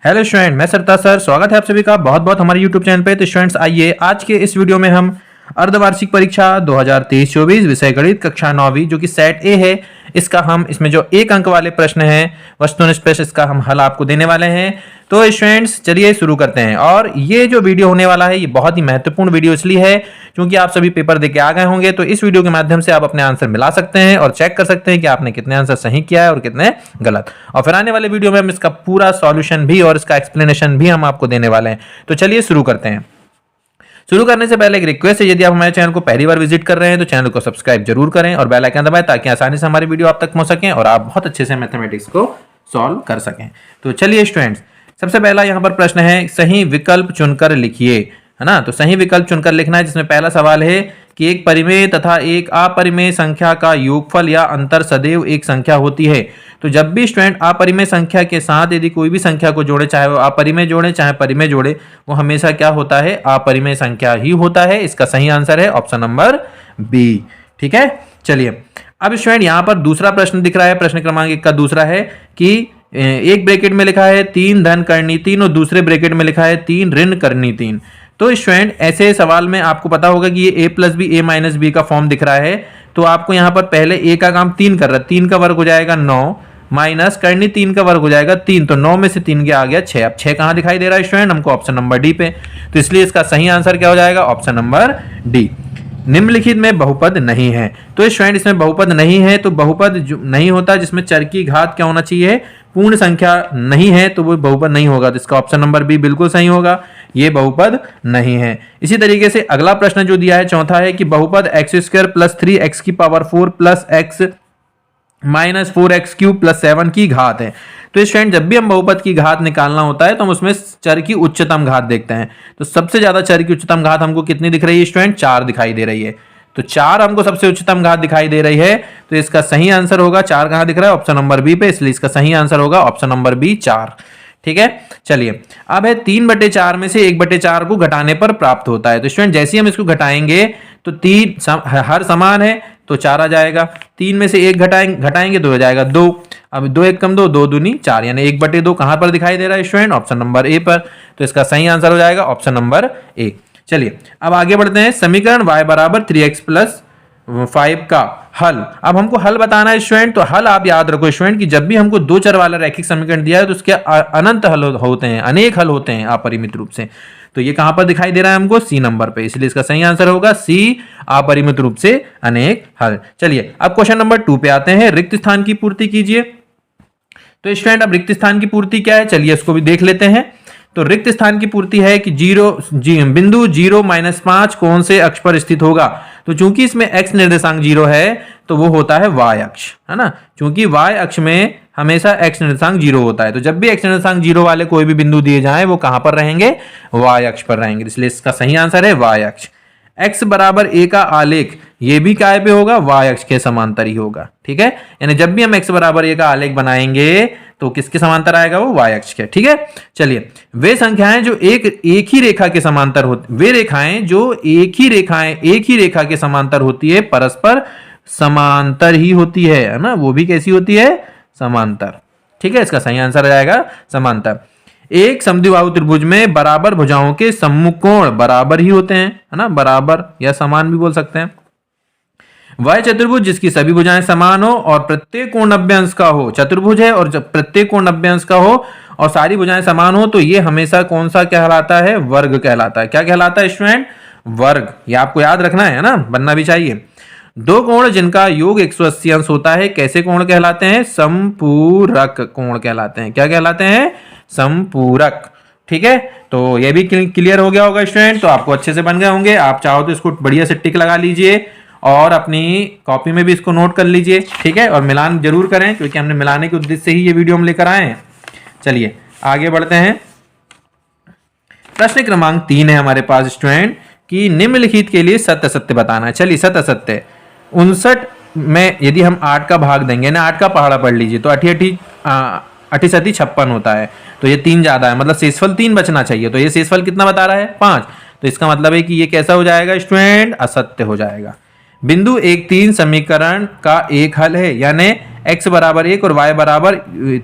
Hello student, मैं सरताज sir स्वागत है आप सभी का बहुत बहुत हमारे यूट्यूब चैनल पे। तो स्टूडेंट्स आइए आज के इस वीडियो में हम अर्धवार्षिक परीक्षा 2023-24 विषय गणित कक्षा 9वीं जो कि सेट ए है, इसका हम इसमें जो एक अंक वाले प्रश्न हैं वस्तुनिष्ठ प्रश्न, इसका हम हल आपको देने वाले हैं। तो स्टूडेंट्स चलिए शुरू करते हैं। और ये जो वीडियो होने वाला है ये बहुत ही महत्वपूर्ण वीडियो इसलिए है क्योंकि आप सभी पेपर देके आ गए होंगे, तो इस वीडियो के माध्यम से आप अपने आंसर मिला सकते हैं और चेक कर सकते हैं कि आपने कितने आंसर सही किया है और कितने गलत। और फिर आने वाले वीडियो में हम इसका पूरा सॉल्यूशन भी और इसका एक्सप्लेनेशन भी हम आपको देने वाले हैं। तो चलिए शुरू करते हैं। शुरू करने से पहले एक रिक्वेस्ट है, यदि आप हमारे चैनल को पहली बार विजिट कर रहे हैं तो चैनल को सब्सक्राइब जरूर करें और बेल आइकन दबाएं ताकि आसानी से हमारी वीडियो आप तक पहुंच सकें और आप बहुत अच्छे से मैथमेटिक्स को सॉल्व कर सकें। तो चलिए स्टूडेंट्स, सबसे पहला यहाँ पर प्रश्न है, सही विकल्प चुनकर लिखिए, है ना। तो सही विकल्प चुनकर लिखना है, जिसमें पहला सवाल है कि एक परिमेय तथा एक अपरिमेय संख्या का योगफल या अंतर सदैव एक संख्या होती है। तो जब भी स्टूडेंट अपरिमेय संख्या के साथ यदि कोई भी संख्या को जोड़े, चाहे वो अपरिमेय जोड़े चाहे परिमेय जोड़े, वो हमेशा क्या होता है, अपरिमेय संख्या ही होता है। इसका सही आंसर है ऑप्शन नंबर बी। ठीक है, चलिए अब स्टूडेंट यहाँ पर दूसरा प्रश्न दिख रहा है, प्रश्न क्रमांक 1 का दूसरा है कि एक ब्रैकेट में लिखा है 3 धन करनी 3 और दूसरे ब्रैकेट में लिखा है 3 ऋण करनी 3। तो स्टूडेंट ऐसे सवाल में आपको पता होगा कि ये a plus B A minus B का फॉर्म दिख रहा है। तो आपको यहाँ पर पहले a का काम 3 कर रहा है, 3 का वर्ग हो जाएगा 9 माइनस करनी 3 का वर्ग हो जाएगा 3, तो 9 में से 3 गया आ गया 6। अब 6 कहाँ दिखाई दे रहा है स्टूडेंट, हमको ऑप्शन नंबर डी पे। तो इसलिए इसका सही आंसर क्या हो जाएगा, ऑप्शन नंबर डी। निम्नलिखित में बहुपद नहीं है। तो स्टूडेंट इसमें बहुपद नहीं है, तो बहुपद नहीं होता जिसमें चर की घात क्या होना चाहिए, पूर्ण संख्या नहीं है, तो वो बहुपद नहीं होगा। तो इसका ऑप्शन नंबर बी बिल्कुल सही होगा, ये बहुपद नहीं है। इसी तरीके से अगला प्रश्न जो दिया है चौथा है कि बहुपद एक्स स्क्वायर प्लस 3x की power 4 plus x minus 4x cube plus 7 की घात है। तो स्टूडेंट जब भी हम बहुपद की घात निकालना होता है तो हम उसमें चर की उच्चतम घात देखते हैं। तो सबसे ज्यादा चर की उच्चतम घात हमको कितनी दिख रही है स्टूडेंट, 4 दिखाई दे रही है। तो 4 हमको सबसे उच्चतम घात दिखाई दे रही है, तो इसका सही आंसर होगा 4 कहां दिख रहा है, ऑप्शन नंबर बी पे। इसलिए इसका सही आंसर होगा ऑप्शन नंबर बी 4। ठीक है, चलिए अब है 3/4 में से 1/4 को घटाने पर प्राप्त होता है। तो स्टूडेंट जैसे हम इसको घटाएंगे तो 3 हर समान है तो 4 आ जाएगा, 3 में से 1 घटाएंगे तो हो जाएगा 2। अब 2 1 कम 2, 2 दूनी 4, यानी 1/2 कहां पर दिखाई दे रहा है स्टूडेंट, ऑप्शन नंबर ए पर। तो इसका सही आंसर हो जाएगा ऑप्शन नंबर ए। चलिए अब आगे बढ़ते हैं, समीकरण y बराबर 3x प्लस 5 का हल। अब हमको हल बताना है स्टूडेंट। तो हल आप याद रखो स्टूडेंट कि जब भी हमको 2 चर वाला रैखिक समीकरण दिया है तो उसके अनंत हल होते हैं, अनेक हल होते हैं अपरिमित रूप से। तो ये कहां पर दिखाई दे रहा है हमको, सी नंबर पे। इसलिए इसका सही आंसर होगा सी, अपरिमित रूप से अनेक हल। चलिए अब क्वेश्चन नंबर 2 पे आते हैं, रिक्त स्थान की पूर्ति कीजिए। तो स्टूडेंट अब रिक्त स्थान की पूर्ति क्या है, चलिए इसको भी देख लेते हैं। तो रिक्त स्थान की पूर्ति है कि बिंदु 0-5 कौन से अक्ष पर स्थित होगा। तो चूंकि इसमें x निर्देशांक 0 है तो वो होता है y अक्ष, है ना। चूंकि y अक्ष में हमेशा x निर्देशांक 0 होता है, तो जब भी x निर्देशांक 0 वाले कोई भी बिंदु दिए जाएं वो कहां पर रहेंगे, y अक्ष पर रहेंगे। इसलिए इसका सही आंसर है y अक्ष। x बराबर a का आलेख ये भी काय पे होगा, y अक्ष के समांतर ही होगा। ठीक है, यानी जब भी हम x बराबर a का आलेख बनाएंगे तो किसके समांतर आएगा, वो y अक्ष के। ठीक है, चलिए वे संख्याएं जो एक ही रेखा के समांतर होती, वे रेखाएं जो एक ही रेखा के समांतर होती है परस्पर समांतर ही होती है ना, वो भी कैसी होती है, समांतर। ठीक है, इसका सही आंसर आ जाएगा समांतर। एक समद्विबाहु त्रिभुज में बराबर भुजाओं के सम्मुख कोण बराबर ही होते हैं, है ना, बराबर या समान भी बोल सकते हैं। वह चतुर्भुज जिसकी सभी भुजाएं समान हो और प्रत्येक कोण 90 अंश का हो, चतुर्भुज है और जब प्रत्येक कोण 90 अंश का हो और सारी भुजाएं समान हो, तो ये हमेशा कौन सा कहलाता है, वर्ग कहलाता है। क्या कहलाता है स्टूडेंट, वर्ग। ये आपको याद रखना है ना, बनना भी चाहिए। 2 कोण जिनका योग 180 अंश होता है कैसे कोण कहलाते हैं, समपूरक कोण कहलाते हैं। क्या कहलाते हैं, समपूरक। ठीक है, तो ये भी क्लियर हो गया होगा स्टूडेंट, तो आपको अच्छे से बन गए होंगे। आप चाहो तो इसको बढ़िया से टिक लगा लीजिए और अपनी कॉपी में भी इसको नोट कर लीजिए। ठीक है, और मिलान जरूर करें क्योंकि हमने मिलाने के उद्देश्य से ही ये वीडियो हम लेकर आए हैं। चलिए आगे बढ़ते हैं, प्रश्न क्रमांक 3 है हमारे पास स्टूडेंट कि निम्नलिखित के लिए सत्य असत्य बताना है। चलिए सत्य असत्य, 59 में यदि हम 8 का भाग देंगे ना, 8 का पहाड़ा पढ़ लीजिए, तो 80 सती 56 होता है, तो ये 3 ज्यादा है, मतलब शेषफल 3 बचना चाहिए। तो ये शेषफल कितना बता रहा है, 5। तो इसका मतलब है कि ये कैसा हो जाएगा स्टूडेंट, असत्य हो जाएगा। बिंदु 1 3 समीकरण का एक हल है, यानी x बराबर 1 और y बराबर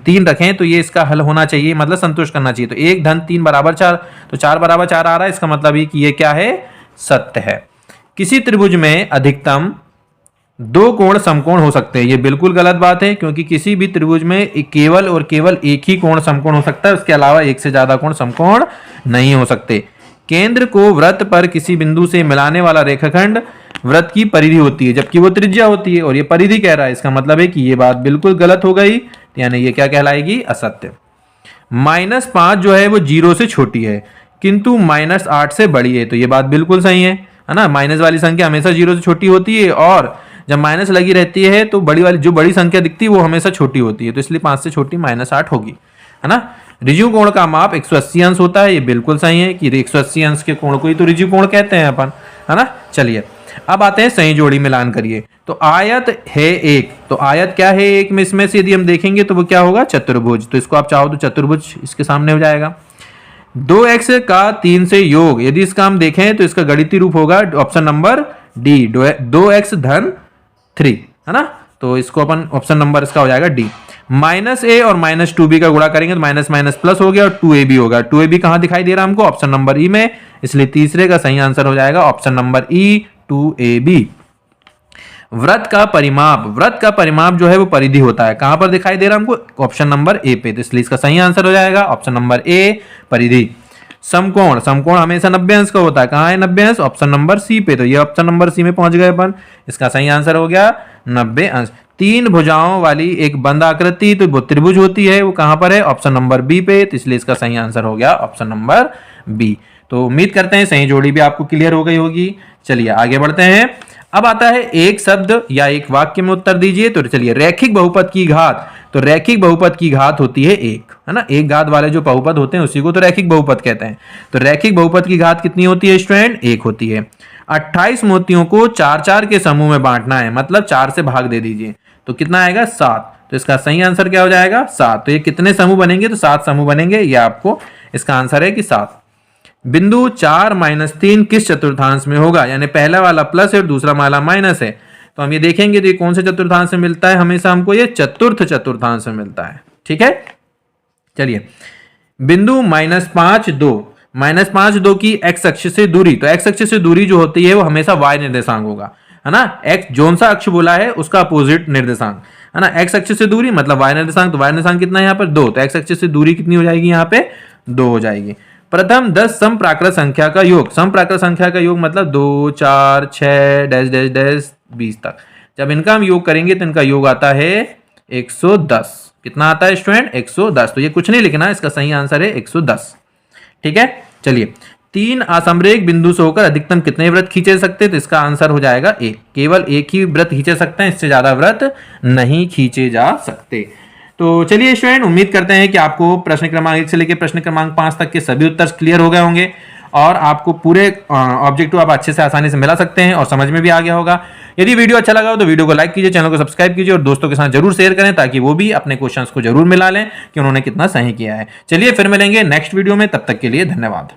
3 रखें तो ये इसका हल होना चाहिए, मतलब संतुष्ट करना चाहिए। तो 1 धन 3 बराबर 4, तो 4 बराबर 4 आ रहा है, इसका मतलब ये कि ये क्या है, सत्य है। किसी त्रिभुज में अधिकतम 2 कोण समकोण हो सकते हैं, ये बिल्कुल गलत बात है, क्योंकि किसी भी त्रिभुज में केवल और केवल एक ही कोण समकोण हो सकता है, उसके अलावा एक से ज्यादा कोण समकोण नहीं हो सकते। केंद्र को वृत्त पर किसी बिंदु से मिलाने वाला रेखाखंड वृत्त की परिधि होती है, जबकि वो त्रिज्या होती है, और ये परिधि कह रहा है, इसका मतलब है कि ये बात बिल्कुल गलत हो गई, यानी ये क्या कहलाएगी, असत्य। -5 जो है वो 0 से छोटी है, किंतु -8 से बड़ी है, तो ये बात बिल्कुल सही है ना। माइनस वाली संख्या हमेशा 0 से छोटी होती है, और जब माइनस लगी रहती है तो बड़ी वाली जो बड़ी संख्या दिखती है वो हमेशा छोटी होती है, तो इसलिए 5 से छोटी -8 होगी, है ना। ऋजु कोण का माप 180 अंश होता है, ये बिल्कुल सही है कि 180 अंश के कोण को ही तो ऋजु कोण कहते हैं अपन, है ना। चलिए अब आते हैं सही जोड़ी मिलान करिए। तो आयत है एक, तो आयत क्या है एक में, इसमें से यदि हम देखेंगे तो वो क्या होगा, चतुर्भुज। तो इसको आप चाहो तो चतुर्भुज इसके सामने हो जाएगा। 2x का 3 से योग, यदि इसका हम देखें तो इसका गणितीय रूप होगा ऑप्शन नंबर डी, 2x धन 3, है ना। तो इसको अपन ऑप्शन नंबर इसका हो जाएगा डी। -a और -2b का गुणा करेंगे तो माइनस माइनस प्लस हो गया और 2ab होगा। 2ab कहां दिखाई दे रहा है हमको, ऑप्शन नंबर ई में, इसलिए तीसरे का सही आंसर हो जाएगा ऑप्शन नंबर ई, 2ab। वृत्त का परिमाप जो है वो परिधि होता है, कहां पर दिखाई दे रहा है हमको, ऑप्शन नंबर ए पे, तो इसलिए इसका सही आंसर हो जाएगा ऑप्शन नंबर ए, परिधि। समकोण हमेशा 90 अंश का होता है, कहां है 90 अंश, ऑप्शन नंबर सी पे, तो ये ऑप्शन नंबर सी में पहुंच गए अपन, इसका सही आंसर हो गया 90 अंश। 3 भुजाओं वाली एक बंद आकृति तो वो त्रिभुज होती है, वो कहां पर है, ऑप्शन नंबर बी पे, तो इसलिए इसका सही आंसर हो गया ऑप्शन नंबर बी। तो उम्मीद करते हैं सही जोड़ी भी आपको क्लियर हो गई होगी। चलिए आगे बढ़ते हैं। अब आता है एक शब्द या एक वाक्य में उत्तर दीजिए। तो चलिए, रैखिक बहुपद की घात, तो रैखिक बहुपद की घात होती है एक, है ना। एक घात वाले जो बहुपद होते हैं उसी को तो रैखिक बहुपद कहते हैं। तो रैखिक बहुपद की घात कितनी होती है स्टूडेंट, एक होती है। 28 मोतियों को 4-4 के समूह में बांटना है, मतलब 4 से भाग दे दीजिए, तो कितना आएगा 7। तो इसका सही आंसर क्या हो जाएगा 7। तो ये कितने समूह बनेंगे, तो 7 समूह बनेंगे, ये आपको इसका आंसर है कि 7। बिंदु 4 - 3 किस चतुर्थांश में होगा, यानी पहला वाला प्लस है और दूसरा वाला माइनस है, तो हम ये देखेंगे तो ये कौन से चतुर्थांश में मिलता है, हमेशा हमको ये चतुर्थ चतुर्थांश में मिलता है, ठीक है। चलिए, बिंदु -5 2 की एक्स अक्ष से दूरी, तो एक्स अक्ष से दूरी जो होती है वो हमेशा वाई निर्देशांक होगा, है ना। एक्स जोन सा अक्ष बोला है उसका अपोजिट निर्देशांक, है ना। एक्स अक्ष से दूरी मतलब वाई निर्देशांक, तो वाई निर्देशांक कितना है यहाँ पर 2, तो एक्स अक्ष से दूरी कितनी हो जाएगी यहाँ पे 2 हो जाएगी। प्रथम 10 समप्राकृत संख्या का योग, समप्राकृत संख्या का योग मतलब 2 4 6 डैश डैश डैश 20 तक, जब इनका हम योग करेंगे तो इनका योग आता है 110। कितना आता है स्टूडेंट 110, तो ये कुछ नहीं लिखना, इसका सही आंसर है 110, ठीक है। चलिए, 3 असमरेख बिंदु से होकर अधिकतम कितने वृत्त खींचे सकते हैं, तो इसका आंसर हो जाएगा 1, केवल एक ही वृत्त खींचे सकते हैं, इससे ज्यादा वृत्त नहीं खींचे जा सकते। तो चलिए स्टूडेंट, उम्मीद करते हैं कि आपको प्रश्न क्रमांक 1 से लेकर प्रश्न क्रमांक 5 तक के सभी उत्तर क्लियर हो गए होंगे और आपको पूरे ऑब्जेक्टिव आप अच्छे से आसानी से मिला सकते हैं और समझ में भी आ गया होगा। यदि वीडियो अच्छा लगा हो तो वीडियो को लाइक कीजिए, चैनल को सब्सक्राइब कीजिए और दोस्तों के साथ जरूर शेयर करें ताकि वो भी अपने क्वेश्चंस को जरूर मिला लें कि उन्होंने कितना सही किया है। चलिए फिर मिलेंगे नेक्स्ट वीडियो में, तब तक के लिए धन्यवाद।